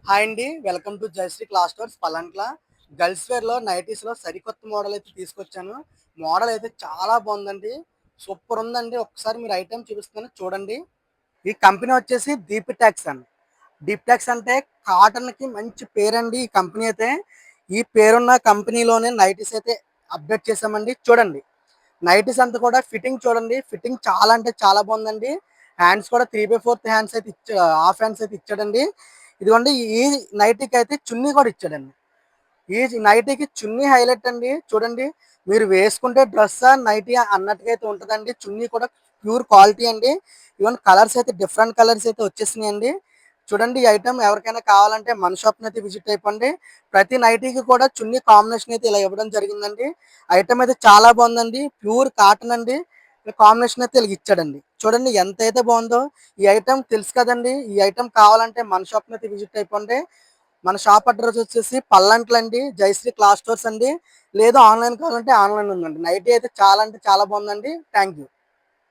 Hi అండి, welcome to Jayasree class stores పలంట్ల. Girls వేర్లో నైటీస్లో సరికొత్త మోడల్ అయితే తీసుకొచ్చాను. మోడల్ అయితే చాలా బాగుందండి, సూపర్ ఉందండి. ఒకసారి మీరు ఐటెం చూపిస్తాను చూడండి. ఈ కంపెనీ వచ్చేసి దీపిటాక్స్ అండి. దీపిటాక్స్ అంటే కాటన్కి మంచి పేరండి. ఈ కంపెనీ అయితే ఈ పేరున్న కంపెనీలోనే నైటీస్ అయితే అప్డేట్ చేసామండి. చూడండి నైటీస్ అంతా కూడా ఫిట్టింగ్ చూడండి, ఫిట్టింగ్ చాలా అంటే చాలా బాగుందండి. హ్యాండ్స్ కూడా 3/4 హ్యాండ్స్ అయితే హాఫ్ హ్యాండ్స్ అయితే ఇచ్చాడండి. ఇదిగోండి ఈ నైటీకి అయితే చున్నీ కూడా ఇచ్చాడండి. ఈ నైటీకి చున్నీ హైలైట్ అండి. చూడండి మీరు వేసుకుంటే డ్రెస్ నైటీ అన్నట్టుగా అయితే ఉంటుందండి. చున్నీ కూడా ప్యూర్ క్వాలిటీ అండి. ఈవెన్ కలర్స్ అయితే డిఫరెంట్ కలర్స్ అయితే వచ్చేసినాయండి. చూడండి ఈ ఐటమ్ ఎవరికైనా కావాలంటే మన షాప్ని అయితే విజిట్ అయిపోండి. ప్రతి నైటీకి కూడా చున్నీ కాంబినేషన్ అయితే ఇలా ఇవ్వడం జరిగిందండి. ఐటమ్ అయితే చాలా బాగుందండి, ప్యూర్ కాటన్ అండి. కాంబినేషన్ అయితే ఇలా ఇచ్చాడండి. చూడండి ఎంత అయితే బాగుందో. ఈ ఐటమ్ తెలుసు కదండి. ఈ ఐటమ్ కావాలంటే మన షాప్ని అయితే విజిట్ అయిపోండి. మన షాప్ అడ్రస్ వచ్చేసి పల్లంట్ల అండి, జయశ్రీ క్లాస్ స్టోర్స్ అండి. లేదు ఆన్లైన్ కావాలంటే ఆన్లైన్ ఉందండి. నైటీ అయితే చాలా అంటే చాలా బాగుందండి. Thank you.